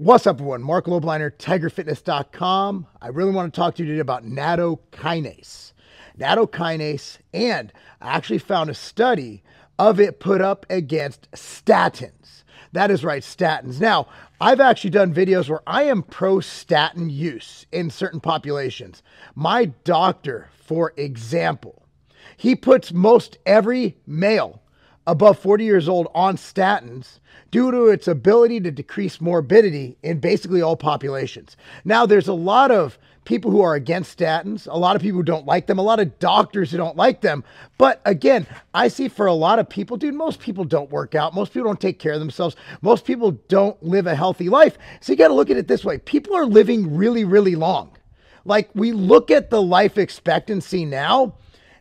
What's up, everyone? Marc Lobliner, tigerfitness.com. I really want to talk to you today about nattokinase. Nattokinase, and I actually found a study of it put up against statins. That is right, statins. Now, I've actually done videos where I am pro-statin use in certain populations. My doctor, for example, he puts most every male above 40 years old on statins due to its ability to decrease morbidity in basically all populations. Now, there's a lot of people who are against statins, a lot of people who don't like them, a lot of doctors who don't like them. But again, I see for a lot of people, dude, most people don't work out. Most people don't take care of themselves. Most people don't live a healthy life. So you got to look at it this way. People are living really, really long. Like, we look at the life expectancy now,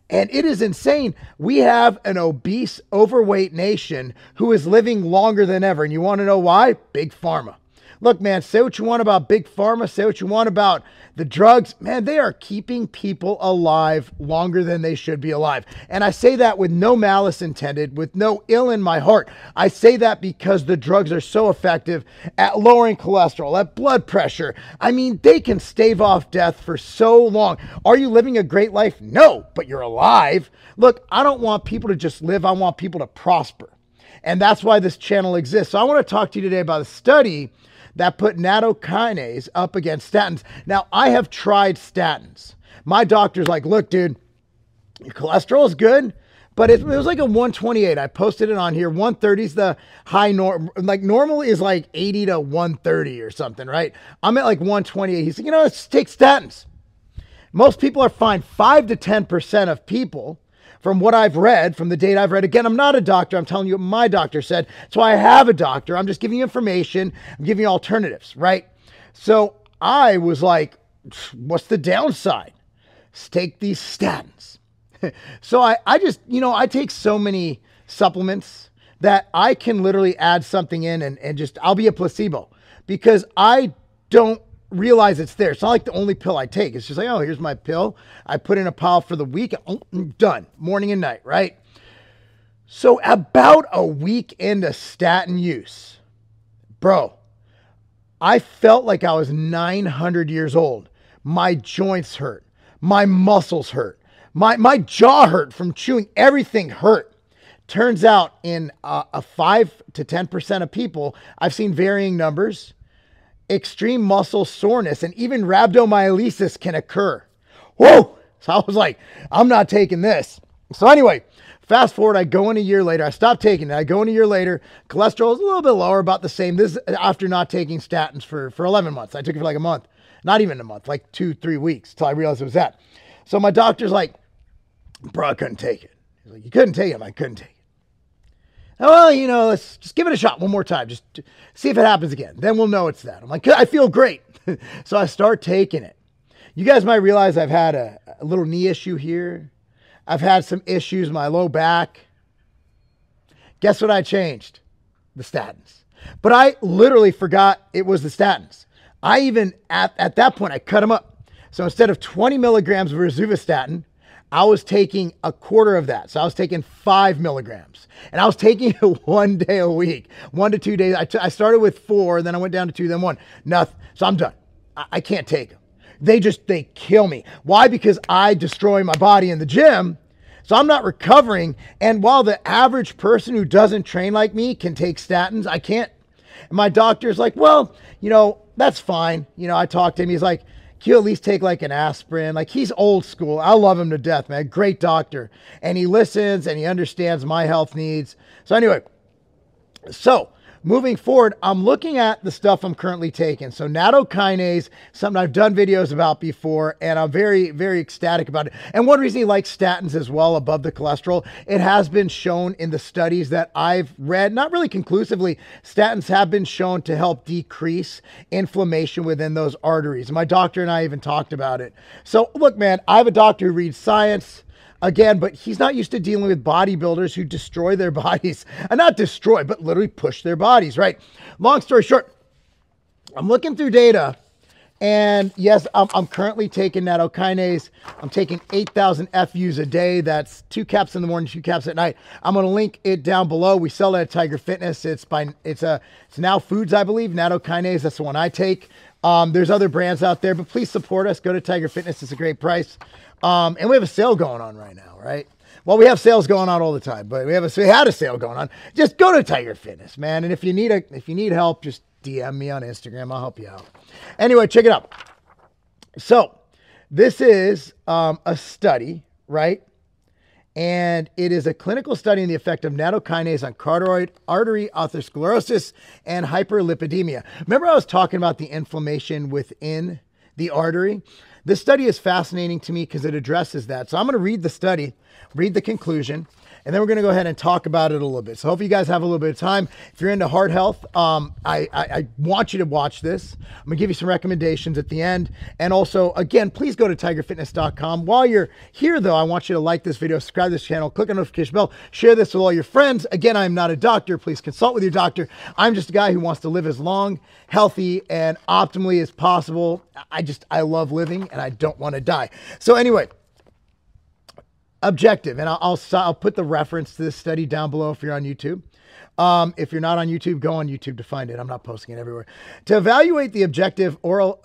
and it is insane. We have an obese, overweight nation who is living longer than ever. And you want to know why? Big Pharma. Look, man, say what you want about Big Pharma. Say what you want about the drugs. Man, they are keeping people alive longer than they should be alive. And I say that with no malice intended, with no ill in my heart. I say that because the drugs are so effective at lowering cholesterol, at blood pressure. I mean, they can stave off death for so long. Are you living a great life? No, but you're alive. Look, I don't want people to just live. I want people to prosper. And that's why this channel exists. So I want to talk to you today about a study that put nattokinase up against statins. Now, I have tried statins. My doctor's like, look, dude, your cholesterol is good, but it was like a 128. I posted it on here. 130 is the high norm. Like, normal is like 80 to 130 or something, right? I'm at like 128. He's like, let's take statins. Most people are fine. 5 to 10% of people, from what I've read, from the data I've read, again, I'm not a doctor. I'm telling you what my doctor said. So I have a doctor. I'm just giving you information. I'm giving you alternatives, right? So I was like, what's the downside? Let's take these statins. So I just, I take so many supplements that I can literally add something in and just, I'll be a placebo because I don't realize it's there. It's not like the only pill I take. It's just like, oh, here's my pill. I put in a pile for the week. Oh, done. Morning and night, right? So about a week into statin use, bro, I felt like I was 900 years old. My joints hurt. My muscles hurt. My jaw hurt from chewing. Everything hurt. Turns out in a 5 to 10% of people, I've seen varying numbers, extreme muscle soreness and even rhabdomyolysis can occur. Whoa! So I was like, I'm not taking this. So anyway, fast forward, I go in a year later. I stopped taking it. I go in a year later. Cholesterol is a little bit lower, about the same. This is after not taking statins for 11 months. I took it for like a month. Not even a month, like 2-3 weeks till I realized it was that. So my doctor's like, bro, I couldn't take it. He's like, you couldn't take it? I couldn't take it. Well, let's just give it a shot one more time. Just see if it happens again. Then we'll know it's that. I'm like, I feel great. So I start taking it. You guys might realize I've had a little knee issue here. I've had some issues in my low back. Guess what I changed? The statins. But I literally forgot it was the statins. I even, at that point, I cut them up. So instead of 20 milligrams of rosuvastatin, I was taking a quarter of that. So I was taking 5 milligrams and I was taking it 1 day a week, 1 to 2 days. I started with 4, then I went down to 2, then 1, nothing. So I'm done. I can't take them. They kill me. Why? Because I destroy my body in the gym. So I'm not recovering. And while the average person who doesn't train like me can take statins, I can't. And my doctor's like, well, that's fine. I talked to him. He's like, can you at least take like an aspirin? Like, he's old school. I love him to death, man. Great doctor. And he listens and he understands my health needs. So anyway, moving forward, I'm looking at the stuff I'm currently taking. So nattokinase, something I've done videos about before, and I'm very, very ecstatic about it. And one reason he likes statins as well above the cholesterol, it has been shown in the studies that I've read, not really conclusively, statins have been shown to help decrease inflammation within those arteries. My doctor and I even talked about it. So look, man, I have a doctor who reads science. Again, but he's not used to dealing with bodybuilders who destroy their bodies. And not destroy, but literally push their bodies, right? Long story short, I'm looking through data And yes, I'm currently taking Nattokinase. I'm taking 8,000 FUs a day. That's 2 caps in the morning, 2 caps at night. I'm going to link it down below. We sell it at Tiger Fitness. It's Now Foods, I believe. Nattokinase, that's the one I take. There's other brands out there, but please support us. Go to Tiger Fitness. It's a great price. And we have a sale going on right now, right? Well, we have sales going on all the time, but we had a sale going on. Just go to Tiger Fitness, man. And if you need help, just DM me on Instagram. I'll help you out. Anyway, check it out. So this is a study, right? And it is a clinical study in the effect of nattokinase on carotid artery atherosclerosis and hyperlipidemia. Remember I was talking about the inflammation within the artery? This study is fascinating to me because it addresses that. So I'm going to read the study, read the conclusion, and then we're going to go ahead and talk about it a little bit. So hope you guys have a little bit of time. If you're into heart health, I want you to watch this. I'm going to give you some recommendations at the end. And also, again, please go to tigerfitness.com. While you're here, though, I want you to like this video, subscribe to this channel, click on the notification bell, share this with all your friends. Again, I'm not a doctor. Please consult with your doctor. I'm just a guy who wants to live as long, healthy, and optimally as possible. I love living, and I don't want to die. So anyway, objective, and I'll put the reference to this study down below if you're on YouTube. If you're not on YouTube, go on YouTube to find it. I'm not posting it everywhere. To evaluate the efficacy of oral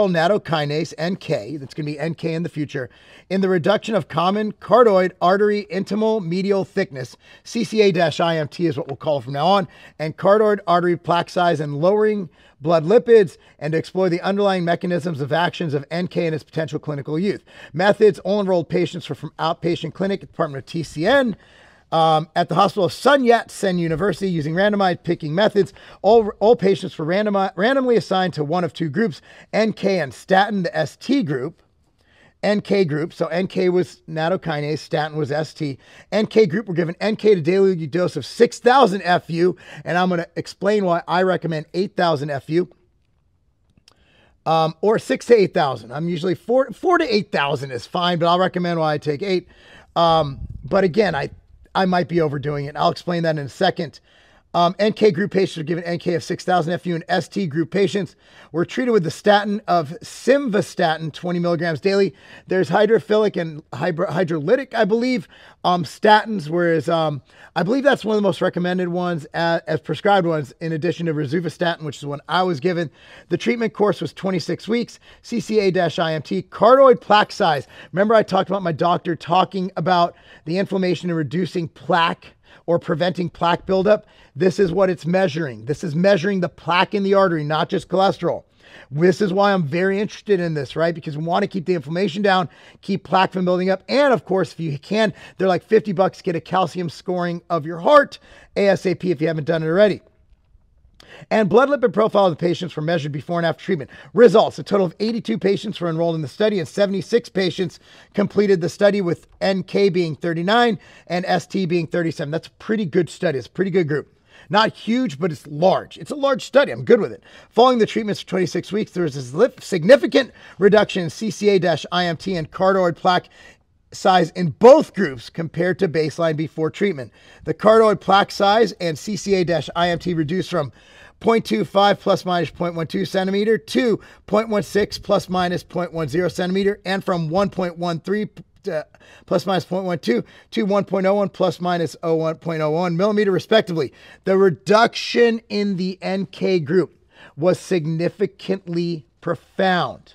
nattokinase, NK, that's going to be NK in the future, in the reduction of common carotid artery intimal medial thickness, CCA-IMT is what we'll call it from now on, and carotid artery plaque size, and lowering blood lipids, and to explore the underlying mechanisms of actions of NK and its potential clinical use. Methods: all enrolled patients were from outpatient clinic at the Department of TCN, at the Hospital of Sun Yat-sen University, using randomized picking methods. All patients were randomly assigned to one of 2 groups, NK and statin, the ST group. NK group, so NK was nattokinase, statin was ST. NK group were given NK at a daily dose of 6,000 FU, and I'm going to explain why I recommend 8,000 FU. Or 6,000 to 8,000. I'm usually 4 to 8,000 is fine, but I'll recommend why I take 8. But again, I might be overdoing it. I'll explain that in a second. NK group patients are given NK of 6,000 FU, and ST group patients were treated with the statin of simvastatin, 20 milligrams daily. There's hydrophilic and hydrolytic, I believe, statins, whereas I believe that's one of the most recommended ones as prescribed ones, in addition to rosuvastatin, which is the one I was given. The treatment course was 26 weeks, CCA-IMT, carotid plaque size. Remember I talked about my doctor talking about the inflammation and reducing plaque, or preventing plaque buildup. This is what it's measuring. This is measuring the plaque in the artery, not just cholesterol. This is why I'm very interested in this, right? Because we want to keep the inflammation down, keep plaque from building up. And of course, if you can, they're like $50 to get a calcium scoring of your heart ASAP if you haven't done it already. And blood lipid profile of the patients were measured before and after treatment. Results: a total of 82 patients were enrolled in the study, and 76 patients completed the study, with NK being 39 and ST being 37. That's a pretty good study. It's a pretty good group. Not huge, but it's large. It's a large study. I'm good with it. Following the treatments for 26 weeks, there was a significant reduction in CCA-IMT and carotid plaque size in both groups compared to baseline before treatment. The carotid plaque size and CCA-IMT reduced from 0.25 plus minus 0.12 centimeter to 0.16 plus minus 0.10 centimeter, and from 1.13 plus minus 0.12 to 1.01 plus minus 0.01 millimeter respectively. The reduction in the NK group was significantly profound.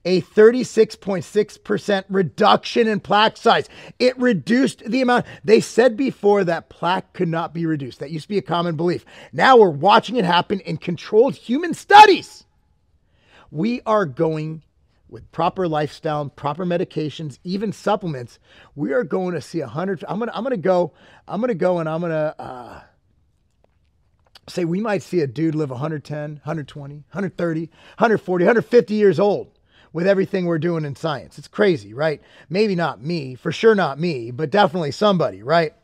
A 36.6% reduction in plaque size. It reduced the amount. They said before that plaque could not be reduced. That used to be a common belief. Now we're watching it happen in controlled human studies. We are going, with proper lifestyle, proper medications, even supplements, we are going to see 100. I'm going to go and I'm going to say we might see a dude live 110, 120, 130, 140, 150 years old. With everything we're doing in science. It's crazy, right? Maybe not me, for sure not me, but definitely somebody, right?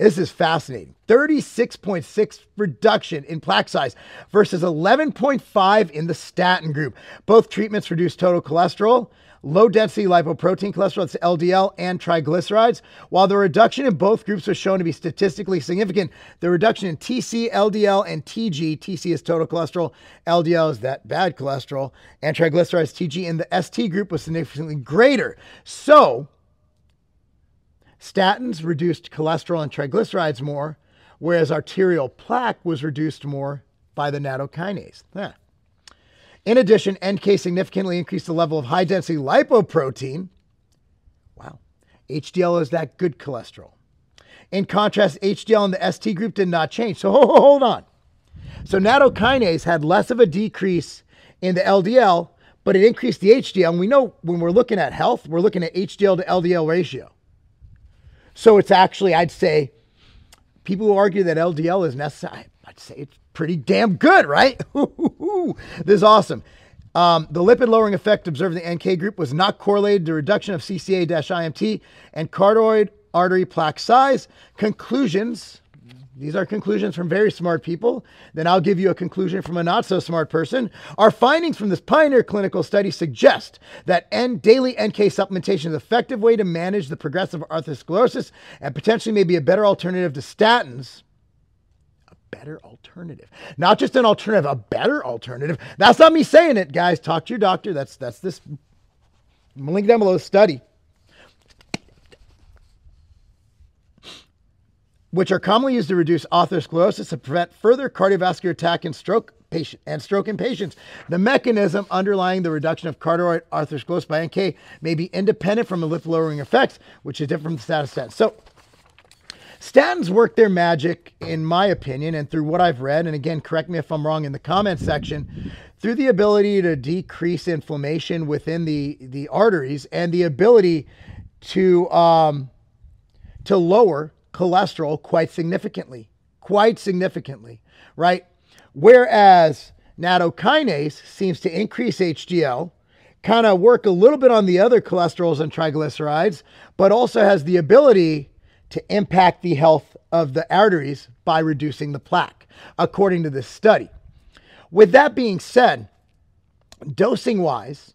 This is fascinating. 36.6 reduction in plaque size versus 11.5 in the statin group. Both treatments reduce total cholesterol, low density lipoprotein cholesterol, that's LDL, and triglycerides. While the reduction in both groups was shown to be statistically significant, the reduction in TC, LDL, and TG, TC is total cholesterol, LDL is that bad cholesterol, and triglycerides, TG, in the ST group was significantly greater. So, statins reduced cholesterol and triglycerides more, whereas arterial plaque was reduced more by the nattokinase. Yeah. In addition, NK significantly increased the level of high-density lipoprotein. Wow. HDL is that good cholesterol. In contrast, HDL in the ST group did not change. So hold on. So nattokinase had less of a decrease in the LDL, but it increased the HDL. And we know when we're looking at health, we're looking at HDL to LDL ratio. So it's actually, I'd say, people who argue that LDL is necessary, I'd say it's pretty damn good, right? This is awesome. The lipid lowering effect observed in the NK group was not correlated to reduction of CCA-IMT and carotid artery plaque size. Conclusions. These are conclusions from very smart people. Then I'll give you a conclusion from a not so smart person. Our findings from this pioneer clinical study suggest that daily NK supplementation is an effective way to manage the progressive atherosclerosis and potentially may be a better alternative to statins. A better alternative. Not just an alternative, a better alternative. That's not me saying it, guys. Talk to your doctor. That's this. I'm gonna link down below the study. Which are commonly used to reduce atherosclerosis and prevent further cardiovascular attack in stroke in patients. The mechanism underlying the reduction of carotid atherosclerosis by NK may be independent from the lipid-lowering effects, which is different from the statins. So, statins work their magic, in my opinion, and through what I've read, and again, correct me if I'm wrong in the comments section, through the ability to decrease inflammation within the arteries and the ability to lower cholesterol quite significantly, right? Whereas nattokinase seems to increase HDL, kind of work a little bit on the other cholesterols and triglycerides, but also has the ability to impact the health of the arteries by reducing the plaque, according to this study. With that being said, dosing wise,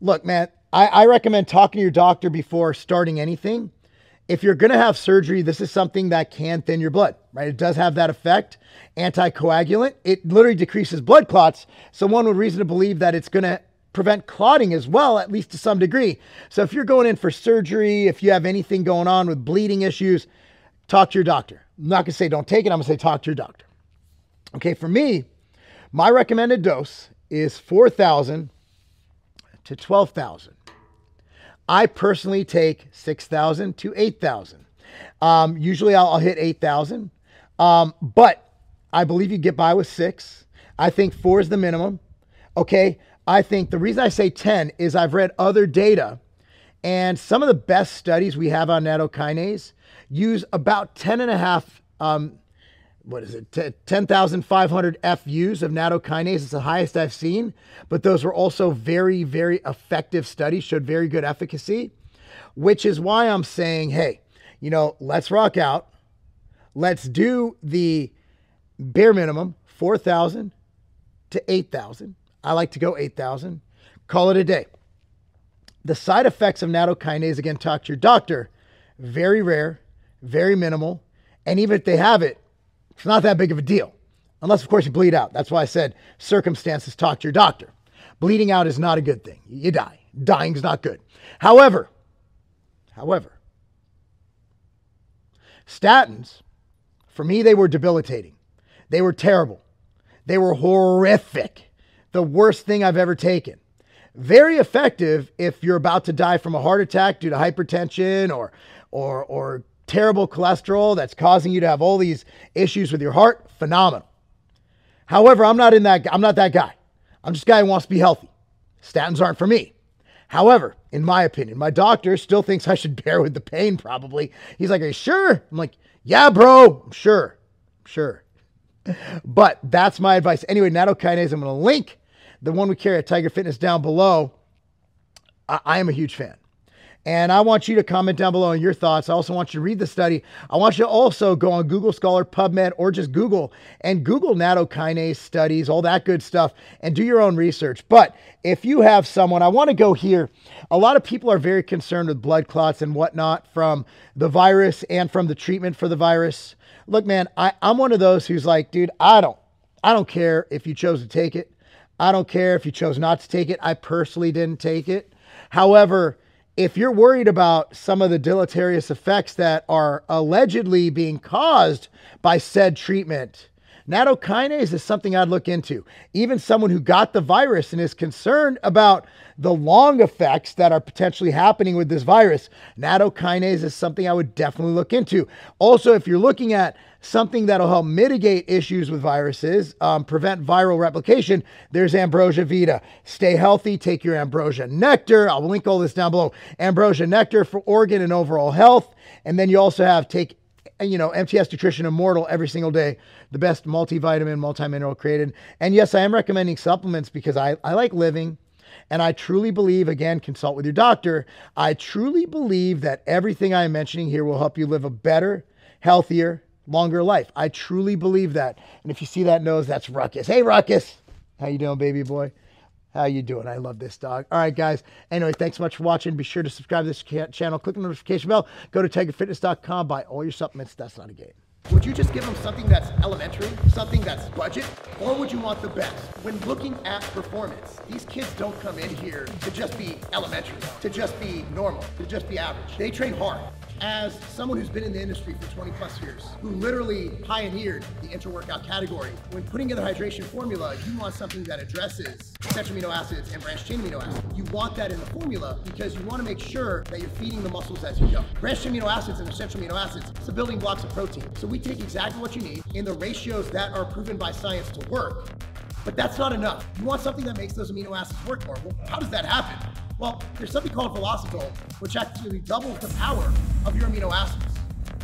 look, man, I recommend talking to your doctor before starting anything. If you're going to have surgery, this is something that can thin your blood, right? It does have that effect. Anticoagulant, it literally decreases blood clots. So one would reason to believe that it's going to prevent clotting as well, at least to some degree. So if you're going in for surgery, if you have anything going on with bleeding issues, talk to your doctor. I'm not going to say don't take it. I'm going to say talk to your doctor. Okay, for me, my recommended dose is 4,000 to 12,000. I personally take 6,000 to 8,000. Usually I'll hit 8,000, but I believe you get by with 6. I think 4 is the minimum. Okay. I think the reason I say 10 is I've read other data, and some of the best studies we have on nattokinase use about 10.5, 10,500 FUs of nattokinase. It's the highest I've seen, but those were also very, very effective studies, showed very good efficacy, which is why I'm saying, hey, let's rock out. Let's do the bare minimum, 4,000 to 8,000. I like to go 8,000. Call it a day. The side effects of nattokinase, again, talk to your doctor, very rare, very minimal. And even if they have it, it's not that big of a deal. Unless, of course, you bleed out. That's why I said circumstances, talk to your doctor. Bleeding out is not a good thing. You die. Dying is not good. However, statins, for me, they were debilitating. They were terrible. They were horrific. The worst thing I've ever taken. Very effective if you're about to die from a heart attack due to hypertension or terrible cholesterol that's causing you to have all these issues with your heart. Phenomenal. However, I'm not that guy. I'm just a guy who wants to be healthy. Statins aren't for me. However, in my opinion, my doctor still thinks I should bear with the pain probably. He's like, are you sure? I'm like, yeah, bro, I'm sure. But that's my advice. Anyway, nattokinase, I'm going to link the one we carry at Tiger Fitness down below. I am a huge fan. And I want you to comment down below on your thoughts. I also want you to read the study. I want you to also go on Google Scholar, PubMed, or just Google nattokinase studies, all that good stuff, and do your own research. But if you have someone, I want to go here. A lot of people are very concerned with blood clots and whatnot from the virus and from the treatment for the virus. Look, man, I'm one of those who's like, dude, I don't care if you chose to take it. I don't care if you chose not to take it. I personally didn't take it. However, if you're worried about some of the deleterious effects that are allegedly being caused by said treatment, nattokinase is something I'd look into. Even someone who got the virus and is concerned about the long effects that are potentially happening with this virus, nattokinase is something I would definitely look into. Also, if you're looking at something that'll help mitigate issues with viruses, prevent viral replication, there's Ambrosia vita. Stay healthy, take your Ambrosia nectar. I'll link all this down below. Ambrosia nectar for organ and overall health. And then you also have take MTS Nutrition Immortal every single day, the best multivitamin, multi-mineral created. And yes, I am recommending supplements because I like living. And I truly believe, again, consult with your doctor. I truly believe that everything I'm mentioning here will help you live a better, healthier, longer life. I truly believe that. And if you see that nose, that's Ruckus. Hey, Ruckus. How you doing, baby boy? How you doing? I love this dog. All right, guys. Anyway, thanks so much for watching. Be sure to subscribe to this channel. Click the notification bell. Go to tigerfitness.com. Buy all your supplements. That's not a game. Would you just give them something that's elementary, something that's budget, or would you want the best? When looking at performance, these kids don't come in here to just be elementary, to just be normal, to just be average. They train hard. As someone who's been in the industry for 20 plus years, who literally pioneered the intra-workout category, when putting together hydration formula, you want something that addresses essential amino acids and branched chain amino acids. You want that in the formula because you want to make sure that you're feeding the muscles as you go. Branched chain amino acids and essential amino acids, it's the building blocks of protein. So we take exactly what you need in the ratios that are proven by science to work, but that's not enough. You want something that makes those amino acids work more. Well, how does that happen? Well, there's something called velocitol, which actually doubles the power of your amino acids.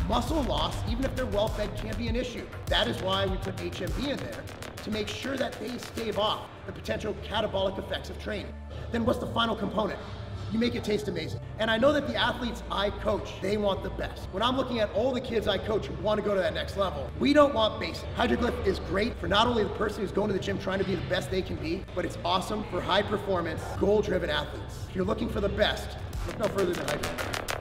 Muscle loss, even if they're well-fed, can be an issue. That is why we put HMB in there to make sure that they stave off the potential catabolic effects of training. Then what's the final component? You make it taste amazing. And I know that the athletes I coach, they want the best. When I'm looking at all the kids I coach who want to go to that next level, we don't want basic. Hydroglyph is great for not only the person who's going to the gym trying to be the best they can be, but it's awesome for high performance, goal-driven athletes. If you're looking for the best, look no further than Hydroglyph.